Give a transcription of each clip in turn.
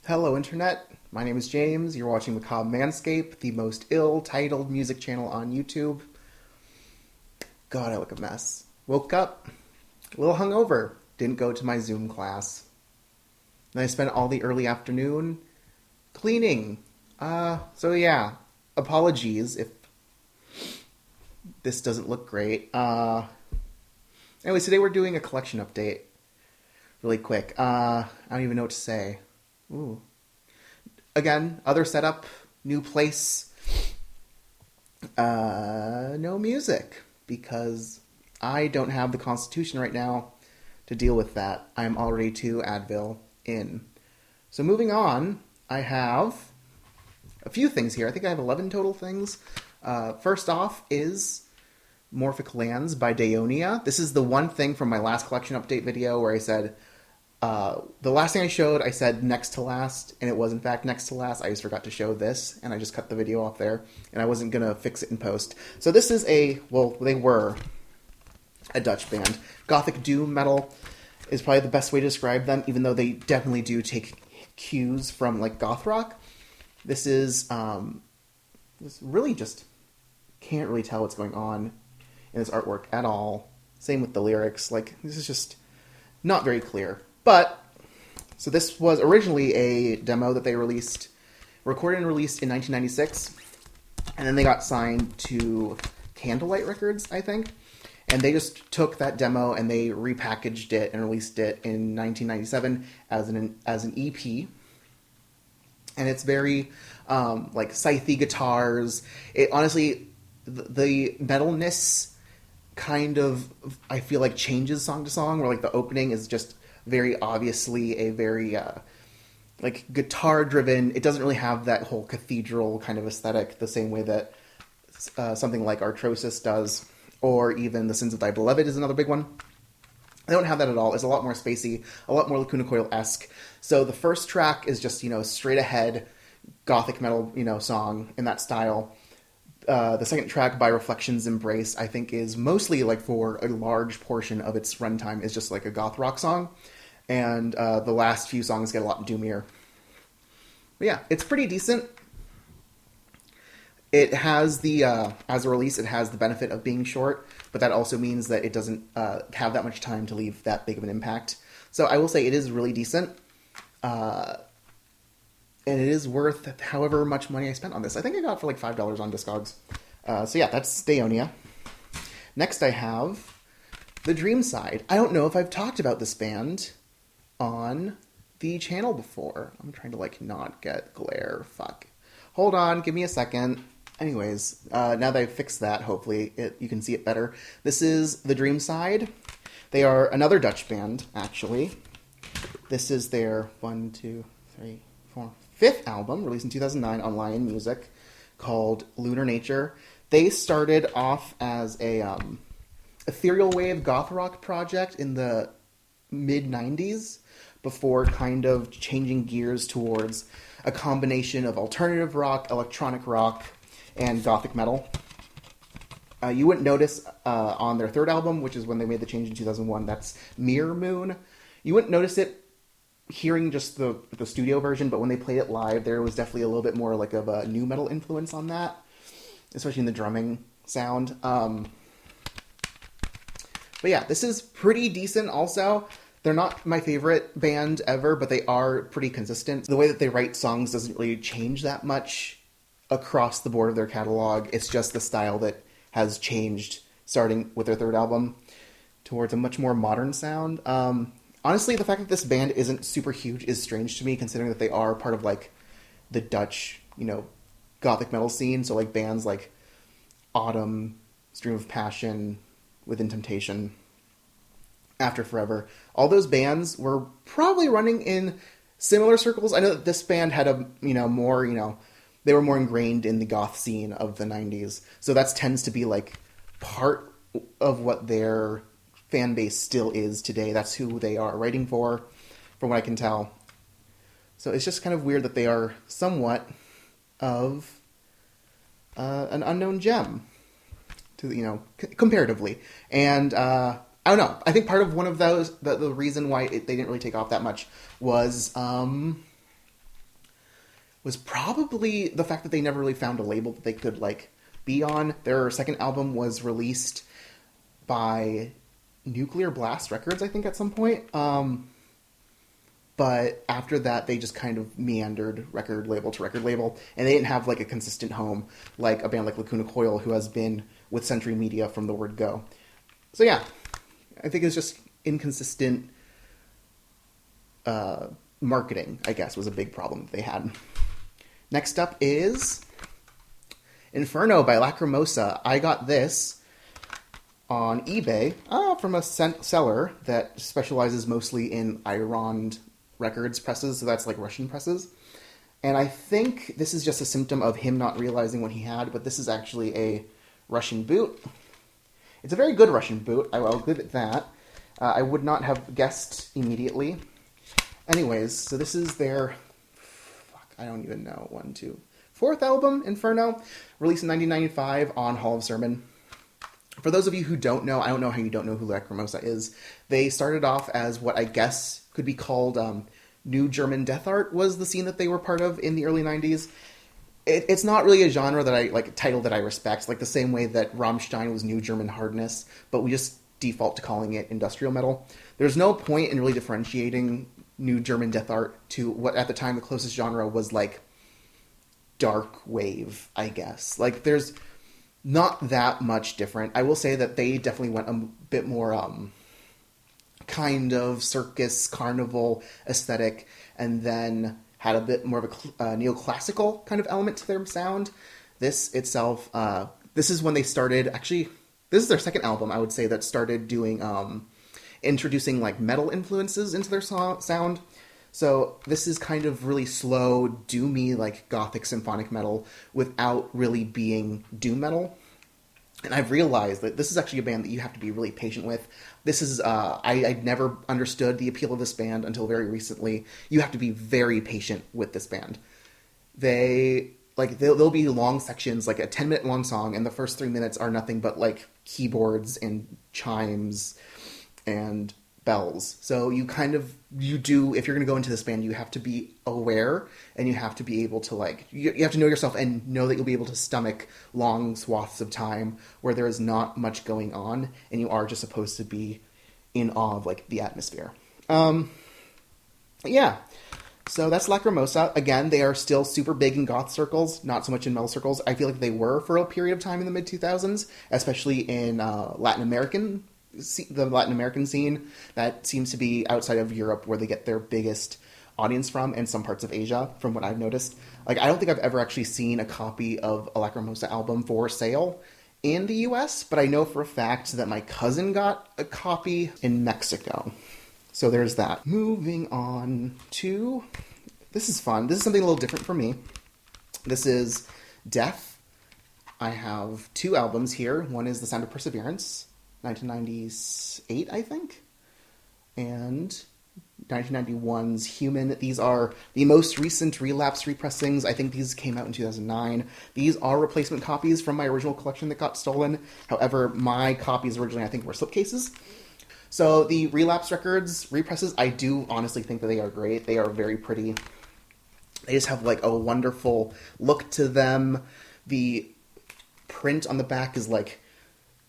Hello, Internet. My name is James. You're watching Macabre Manscape, the most ill-titled music channel on YouTube. God, I look a mess. Woke up, a little hungover. Didn't go to my Zoom class. Then I spent all the early afternoon cleaning. So yeah, apologies if this doesn't look great. Anyways, today we're doing a collection update. Really quick. I don't even know what to say. Ooh. Again, other setup, new place, no music, because I don't have the constitution right now to deal with that. I'm already 2 Advil in. So moving on, I have a few things here. I think I have 11 total things. First off is Morphic Lands by Deonia. This is the one thing from my last collection update video where I said, the last thing I showed, I said next to last, and it was in fact next to last. I just forgot to show this, and I just cut the video off there, and I wasn't going to fix it in post. So this is they were a Dutch band. Gothic doom metal is probably the best way to describe them, even though they definitely do take cues from, like, goth rock. This is, this really just can't really tell what's going on in this artwork at all. Same with the lyrics. Like, this is just not very clear. But, so this was originally a demo that they recorded and released in 1996, and then they got signed to Candlelight Records, I think, and they just took that demo and they repackaged it and released it in 1997 as an EP, and it's very, like, scythy guitars. It honestly, the metalness kind of, I feel like, changes song to song, where, like, the opening is just very obviously a very, like, guitar-driven. It doesn't really have that whole cathedral kind of aesthetic the same way that something like Artrosis does, or even The Sins of Thy Beloved is another big one. They don't have that at all. It's a lot more spacey, a lot more Lacuna Coil-esque. So the first track is just, straight ahead gothic metal, song in that style. The second track, By Reflections Embrace, I think is mostly, like, for a large portion of its runtime, is just like a goth rock song. And the last few songs get a lot doomier. But yeah, it's pretty decent. It has the, as a release, it has the benefit of being short, but that also means that it doesn't have that much time to leave that big of an impact. So I will say it is really decent. And it is worth however much money I spent on this. I think I got it for like $5 on Discogs. So yeah, that's Deonia. Next I have the Dreamside. I don't know if I've talked about this band on the channel before. I'm trying to, like, not get glare. Fuck. Hold on, give me a second. Anyways, now that I've fixed that, hopefully you can see it better. This is the Dreamside. They are another Dutch band, actually. This is their 5th album, released in 2009 on Lion Music, called Lunar Nature. They started off as a ethereal wave goth rock project in the mid-90s, before kind of changing gears towards a combination of alternative rock, electronic rock, and gothic metal. You wouldn't notice on their third album, which is when they made the change in 2001, that's Mirror Moon. You wouldn't notice it hearing just the studio version, but when they played it live, there was definitely a little bit more, like, of a nu metal influence on that, especially in the drumming sound. But yeah, this is pretty decent also. They're not my favorite band ever, but they are pretty consistent. The way that they write songs doesn't really change that much across the board of their catalog. It's just the style that has changed, starting with their third album, towards a much more modern sound. Honestly, the fact that this band isn't super huge is strange to me, considering that they are part of, like, the Dutch, gothic metal scene. So, like, bands like Autumn, Stream of Passion, Within Temptation, After Forever. All those bands were probably running in similar circles. I know that this band had a, more, they were more ingrained in the goth scene of the 90s. So that tends to be, like, part of what their fan base still is today. That's who they are writing for, from what I can tell. So it's just kind of weird that they are somewhat of an unknown gem, to comparatively. And I don't know. I think part of one of those, the reason why they didn't really take off that much was was probably the fact that they never really found a label that they could like be on. Their second album was released by Nuclear Blast Records, I think, at some point. But after that, they just kind of meandered record label to record label, and they didn't have like a consistent home like a band like Lacuna Coil, who has been with Century Media from the word go. So yeah, I think it's just inconsistent marketing, I guess, was a big problem that they had. Next up is Inferno by Lacrimosa. I got this on eBay from a seller that specializes mostly in Iron Records presses, so that's like Russian presses. And I think this is just a symptom of him not realizing what he had, but this is actually a Russian boot. It's a very good Russian boot, I will give it that. I would not have guessed immediately. Anyways, so this is their, I don't even know, fourth album, Inferno, released in 1995 on Hall of Sermon. For those of you who don't know, I don't know how you don't know who Lacrimosa is. They started off as what I guess could be called New German Death Art was the scene that they were part of in the early 90s. It's not really a genre that I, like, a title that I respect, like the same way that Rammstein was New German Hardness, but we just default to calling it industrial metal. There's no point in really differentiating New German Death Art to what at the time the closest genre was like dark wave, I guess. Like there's not that much different. I will say that they definitely went a bit more kind of circus carnival aesthetic, and then had a bit more of a neoclassical kind of element to their sound. This itself, this is when they started, actually, this is their second album, I would say, that started doing, introducing like metal influences into their sound. So this is kind of really slow, doomy, like gothic symphonic metal without really being doom metal. And I've realized that this is actually a band that you have to be really patient with. This is, I never understood the appeal of this band until very recently. You have to be very patient with this band. There'll be long sections, like a 10-minute long song, and the first 3 minutes are nothing but like keyboards and chimes and bells. So if you're going to go into this band, you have to be aware, and you have to be able to you have to know yourself and know that you'll be able to stomach long swaths of time where there is not much going on, and you are just supposed to be in awe of like the atmosphere. Yeah. So that's Lacrimosa. Again, they are still super big in goth circles, not so much in metal circles. I feel like they were for a period of time in the mid-2000s, especially in the Latin American scene. That seems to be outside of Europe where they get their biggest audience from, and some parts of Asia, from what I've noticed. Like, I don't think I've ever actually seen a copy of a Lacrimosa album for sale in the US, but I know for a fact that my cousin got a copy in Mexico. So there's that. Moving on to... This is fun. This is something a little different for me. This is Death. I have 2 albums here. One is The Sound of Perseverance, 1998, I think. And 1991's Human. These are the most recent Relapse repressings. I think these came out in 2009. These are replacement copies from my original collection that got stolen. However, my copies originally, I think, were slipcases. So the Relapse Records represses, I do honestly think that they are great. They are very pretty. They just have like a wonderful look to them. The print on the back is like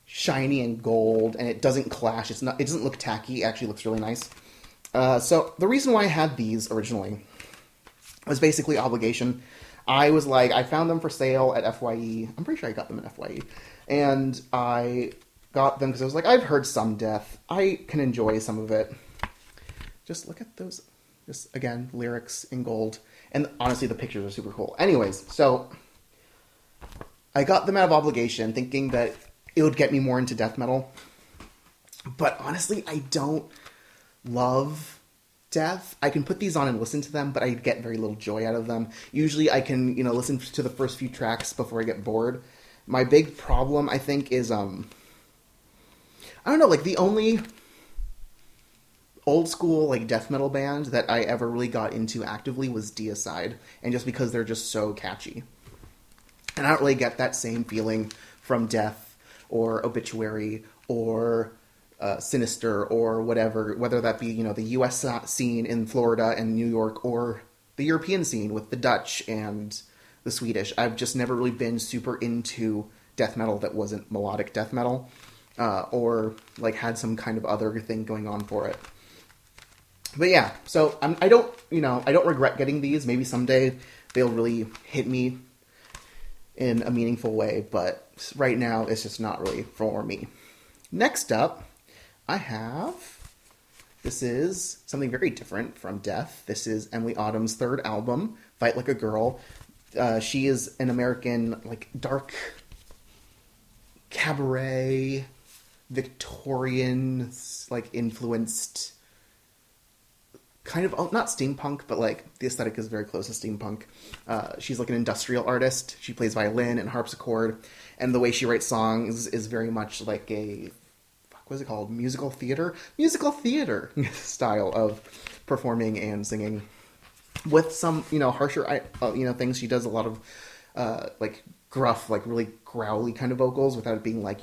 shiny and gold, and it doesn't clash. It doesn't look tacky. It actually looks really nice. So the reason why I had these originally was basically obligation. I was like, I found them for sale at FYE. I'm pretty sure I got them at FYE. And I got them because I was like, I've heard some Death. I can enjoy some of it. Just look at those. Just, again, lyrics in gold. And honestly, the pictures are super cool. Anyways, so I got them out of obligation, thinking that it would get me more into death metal. But honestly, I don't love Death. I can put these on and listen to them, but I get very little joy out of them. Usually I can, listen to the first few tracks before I get bored. My big problem, I think, is, I don't know, like, the only old school, like, death metal band that I ever really got into actively was Deicide, and just because they're just so catchy. And I don't really get that same feeling from Death, or Obituary, or Sinister, or whatever, whether that be, the US scene in Florida and New York, or the European scene with the Dutch and the Swedish. I've just never really been super into death metal that wasn't melodic death metal, or like had some kind of other thing going on for it. But yeah, so I don't regret getting these. Maybe someday they'll really hit me in a meaningful way, but right now it's just not really for me. Next up, this is something very different from Death. This is Emily Autumn's third album, Fight Like a Girl. She is an American, like, dark cabaret, Victorian, like, influenced, kind of, not steampunk, but, like, the aesthetic is very close to steampunk. She's, like, an industrial artist. She plays violin and harpsichord, and the way she writes songs is very much like a, what is it called? Musical theater style of performing and singing, with some, harsher, things. She does a lot of, like, gruff, like, really growly kind of vocals without it being, like,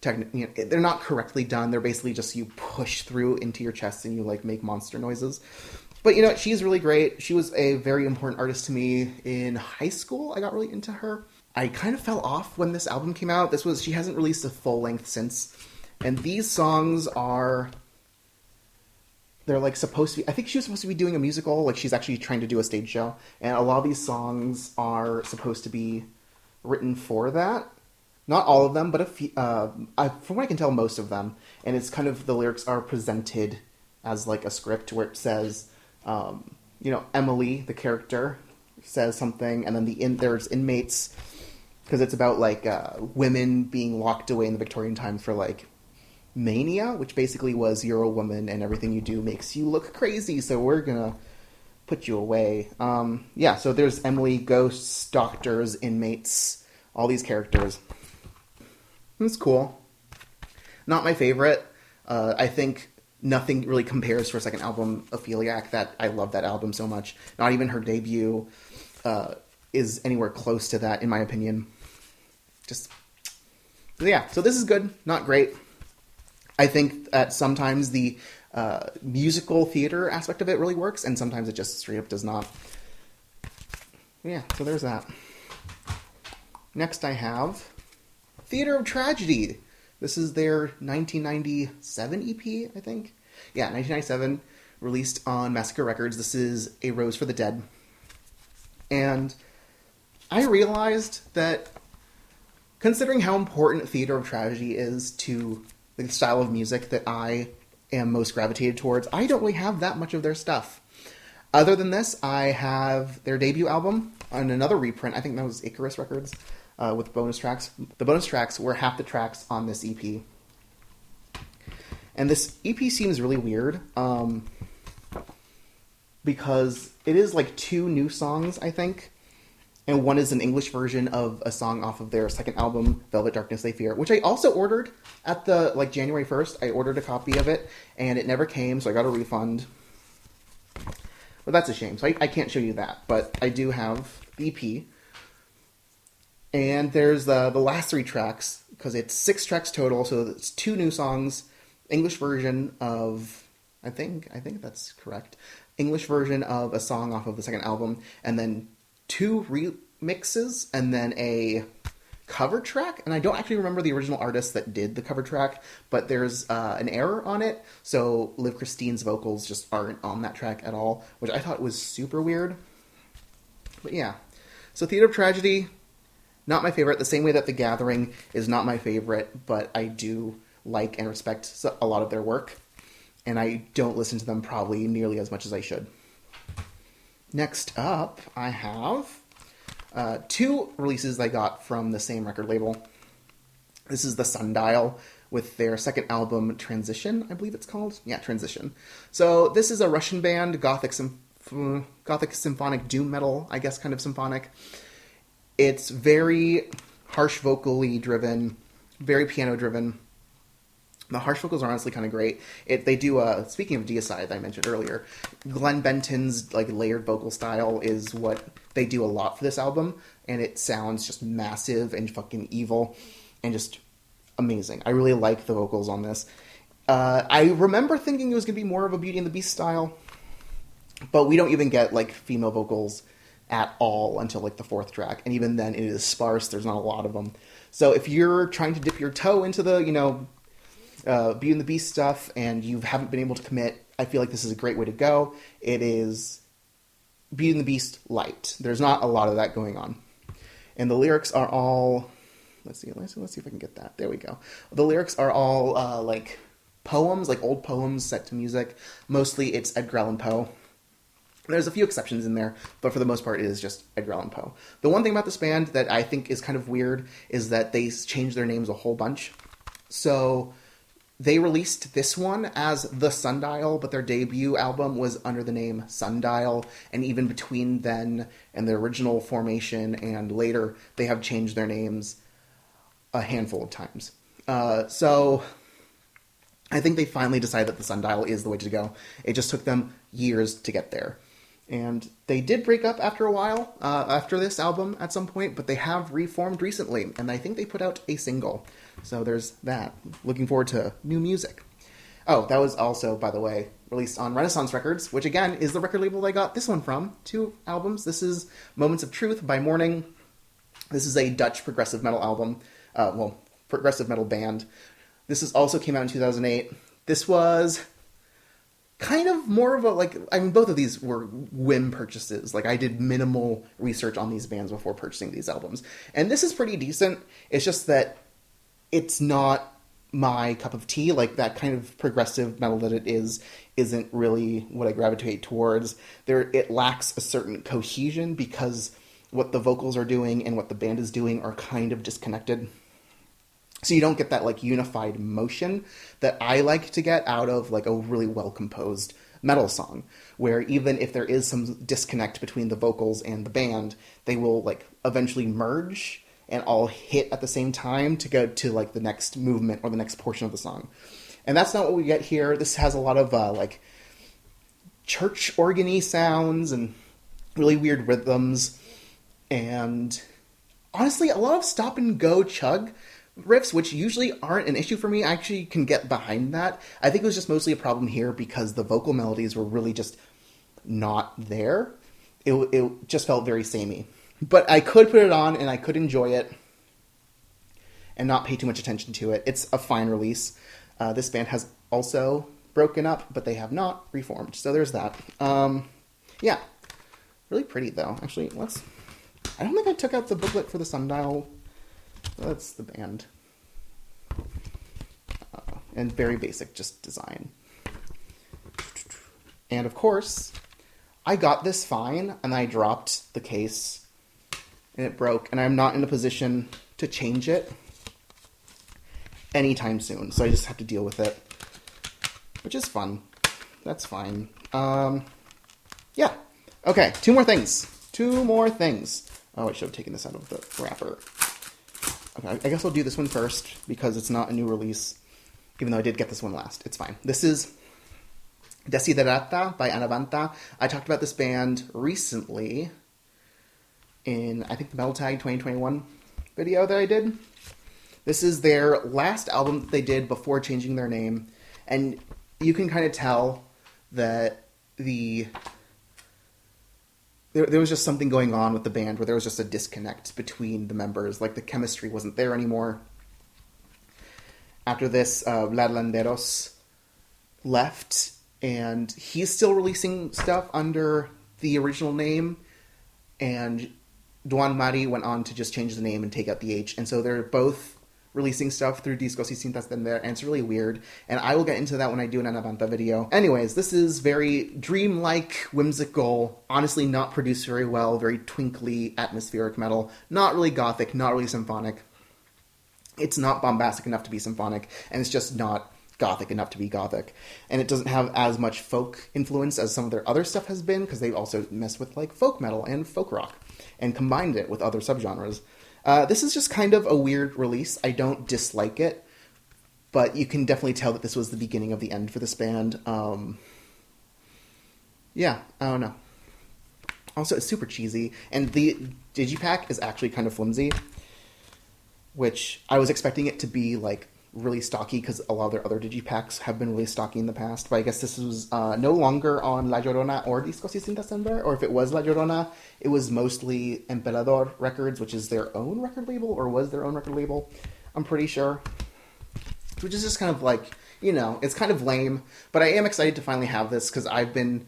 they're not correctly done. They're basically just you push through into your chest and you, like, make monster noises. But, she's really great. She was a very important artist to me in high school. I got really into her. I kind of fell off when this album came out. She hasn't released a full length since. And these songs they're like supposed to be, I think she was supposed to be doing a musical, like she's actually trying to do a stage show. And a lot of these songs are supposed to be written for that. Not all of them, but from what I can tell, most of them. And it's kind of, the lyrics are presented as like a script where it says, Emily, the character, says something, and then there's inmates, because it's about like women being locked away in the Victorian times for like mania, which basically was, you're a woman and everything you do makes you look crazy, so we're gonna put you away. So there's Emily, ghosts, doctors, inmates, all these characters. It's cool. Not my favorite. I think nothing really compares to her second album, Opheliac. That I love that album so much. Not even her debut is anywhere close to that, in my opinion. So this is good, not great. I think that sometimes the musical theater aspect of it really works, and sometimes it just straight up does not. Yeah, so there's that. Next I have Theater of Tragedy. This is their 1997 EP, I think. Yeah, 1997, released on Massacre Records. This is A Rose for the Dead. And I realized that, considering how important Theater of Tragedy is to the style of music that I am most gravitated towards, I don't really have that much of their stuff. Other than this, I have their debut album on another reprint. I think that was Icarus Records, with bonus tracks. The bonus tracks were half the tracks on this EP. And this EP seems really weird, because it is like 2 new songs, I think. And one is an English version of a song off of their second album, Velvet Darkness They Fear, which I also ordered at the, January 1st. I ordered a copy of it, and it never came, so I got a refund. But that's a shame, so I can't show you that. But I do have the EP. And there's the last 3 tracks, because it's 6 tracks total, so it's 2 new songs, English version of, I think that's correct, English version of a song off of the second album, and then 2 remixes, and then a cover track. And I don't actually remember the original artist that did the cover track, but there's an error on it, so Liv Christine's vocals just aren't on that track at all, which I thought was super weird. But yeah, so Theater of Tragedy, not my favorite, the same way that The Gathering is not my favorite, but I do like and respect a lot of their work, and I don't listen to them probably nearly as much as I should. Next up, I have 2 releases I got from the same record label. This is the Sundial with their second album, Transition, I believe it's called. Yeah, Transition. So this is a Russian band, gothic symphonic doom metal, I guess, kind of symphonic. It's very harsh vocally driven, very piano driven. The harsh vocals are honestly kind of great. They do, speaking of Deicide that I mentioned earlier, Glenn Benton's layered vocal style is what they do a lot for this album, and it sounds just massive and fucking evil and just amazing. I really like the vocals on this. I remember thinking it was going to be more of a Beauty and the Beast style, But we don't even get like female vocals at all until like the fourth track, and even then it is sparse. There's not a lot of them. So if you're trying to dip your toe into the Beauty and the Beast stuff and you haven't been able to commit, I feel like this is a great way to go. It is Beauty and the Beast light. There's not a lot of that going on, and the lyrics are all. Let's see if I can get that. There we go. The lyrics are all like poems, like old poems set to music. Mostly it's Edgar Allan Poe. There's a few exceptions in there, but for the most part, it is just Edgar Allan Poe. The one thing about this band that I think is kind of weird is that they changed their names a whole bunch. So they released this one as The Sundial, but their debut album was under the name Sundial, and even between then and the original formation and later, they have changed their names a handful of times. So I think they finally decided that The Sundial is the way to go. It just took them years to get there. And they did break up after a while, after this album at some point, but they have reformed recently, and I think they put out a single. So there's that. Looking forward to new music. Oh, that was also, by the way, released on Renaissance Records, which again is the record label I got this one from. 2 albums. This is Moments of Truth by Morning. This is a Dutch progressive metal album. Progressive metal band. This also came out in 2008. This was kind of more of a, both of these were whim purchases. Like, I did minimal research on these bands before purchasing these albums. And this is pretty decent. It's just that it's not my cup of tea. Like, that kind of progressive metal that it isn't really what I gravitate towards. It lacks a certain cohesion because what the vocals are doing and what the band is doing are kind of disconnected. So you don't get that, like, unified motion that I like to get out of, like, a really well-composed metal song, where even if there is some disconnect between the vocals and the band, they will, like, eventually merge and all hit at the same time to go to, like, the next movement or the next portion of the song. And that's not what we get here. This has a lot of, like, church organ-y sounds and really weird rhythms, and honestly, a lot of stop-and-go chug riffs, which usually aren't an issue for me. I actually can get behind that. I think it was just mostly a problem here because the vocal melodies were really just not there. It just felt very samey. But I could put it on and I could enjoy it and not pay too much attention to it. It's a fine release. This band has also broken up, but they have not reformed. So there's that. Yeah. Really pretty, though. Actually, I don't think I took out the booklet for the Sundial. That's the band. And very basic, just design. And of course, I got this fine, and I dropped the case, and it broke, and I'm not in a position to change it anytime soon, so I just have to deal with it, which is fun. That's fine. Yeah. Okay, 2 more things. Oh, I should have taken this out of the wrapper. Okay, I guess I'll do this one first, because it's not a new release, even though I did get this one last. It's fine. This is Desiderata by Anavanta. I talked about this band recently in, I think, the Metal Tag 2021 video that I did. This is their last album that they did before changing their name, and you can kind of tell that there was just something going on with the band where there was just a disconnect between the members. Like, the chemistry wasn't there anymore. After this, Ladlanderos left, and he's still releasing stuff under the original name, and Duan Mari went on to just change the name and take out the H, and so they're both releasing stuff through Discos y Cintas then there, and it's really weird, and I will get into that when I do an Anavanta video. Anyways, this is very dreamlike, whimsical, honestly not produced very well, very twinkly, atmospheric metal, not really gothic, not really symphonic. It's not bombastic enough to be symphonic, and it's just not gothic enough to be gothic. And it doesn't have as much folk influence as some of their other stuff has been, because they've also messed with, like, folk metal and folk rock, and combined it with other subgenres. This is just kind of a weird release. I don't dislike it, but you can definitely tell that this was the beginning of the end for this band. Yeah, I don't know. Also, it's super cheesy, and the digipack is actually kind of flimsy, which I was expecting it to be, like, really stocky because a lot of their other digipacks have been really stocky in the past. But I guess this was no longer on La Llorona or Discos y Cintas Denver, or if it was La Llorona, it was mostly Emperador Records, which is their own record label, or was their own record label, I'm pretty sure. Which is just kind of like, you know, it's kind of lame, but I am excited to finally have this because I've been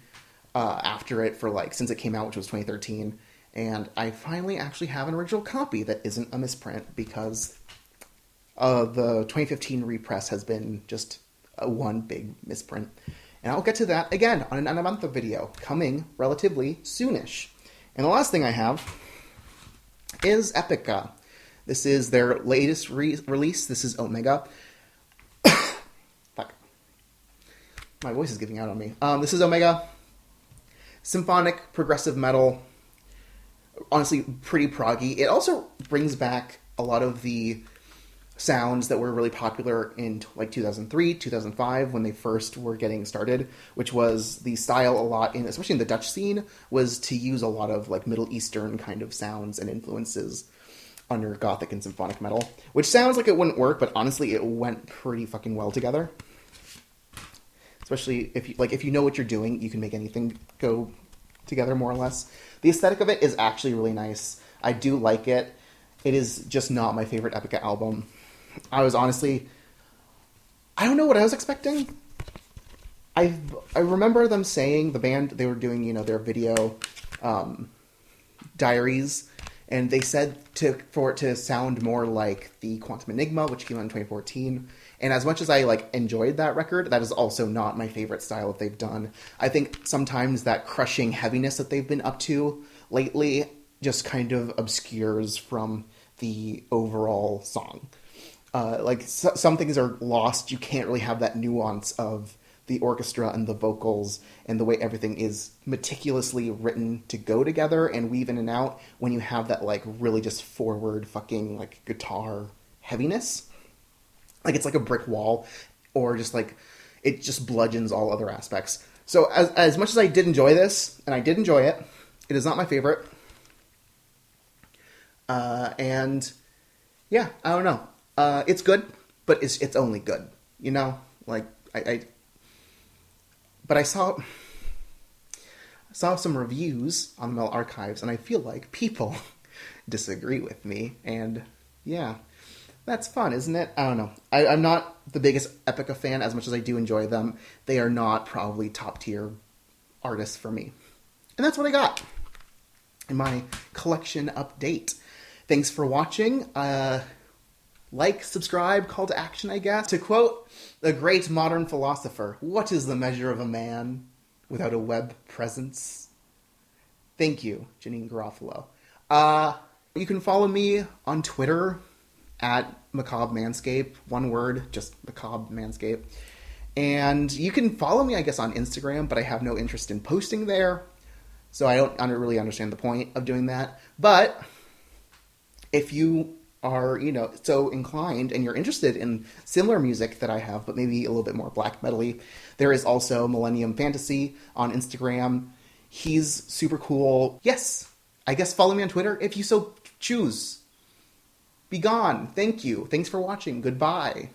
after it for like since it came out, which was 2013, and I finally actually have an original copy that isn't a misprint because the 2015 repress has been just one big misprint. And I'll get to that again on an Anavanta video coming relatively soonish. And the last thing I have is Epica. This is their latest release. This is Omega. Fuck. My voice is giving out on me. This is Omega. Symphonic, progressive metal. Honestly, pretty proggy. It also brings back a lot of the sounds that were really popular in like 2003, 2005 when they first were getting started, which was the style a lot in, especially in the Dutch scene, was to use a lot of like Middle Eastern kind of sounds and influences under Gothic and symphonic metal, which sounds like it wouldn't work, but honestly it went pretty fucking well together. Especially if you know what you're doing, you can make anything go together more or less. The aesthetic of it is actually really nice. I do like it. It is just not my favorite Epica album. I was honestly, I don't know what I was expecting. I remember them saying, the band, they were doing, you know, their video diaries, and they said for it to sound more like the Quantum Enigma, which came out in 2014. And as much as I like enjoyed that record, that is also not my favorite style that they've done. I think sometimes that crushing heaviness that they've been up to lately just kind of obscures from the overall song. Some things are lost. You can't really have that nuance of the orchestra and the vocals and the way everything is meticulously written to go together and weave in and out when you have that like really just forward fucking like guitar heaviness. Like it's like a brick wall, or just like it just bludgeons all other aspects. So as much as I did enjoy this, and I did enjoy it, it is not my favorite. And yeah, I don't know. It's good, but it's only good, you know? Like, but I saw some reviews on the Metal Archives, and I feel like people disagree with me, and yeah, that's fun, isn't it? I don't know. I'm not the biggest Epica fan, as much as I do enjoy them. They are not probably top-tier artists for me. And that's what I got in my collection update. Thanks for watching. Like, subscribe, call to action, I guess. To quote the great modern philosopher, what is the measure of a man without a web presence? Thank you, Janine Garofalo. You can follow me on Twitter at Macabre Manscape. One word, just Macabre Manscape. And you can follow me, I guess, on Instagram, but I have no interest in posting there. So I don't really understand the point of doing that. But if you are, you know, so inclined and you're interested in similar music that I have, but maybe a little bit more black metal-y, there is also Millennium Fantasy on Instagram. He's super cool. Yes, I guess follow me on Twitter if you so choose. Be gone. Thank you. Thanks for watching. Goodbye.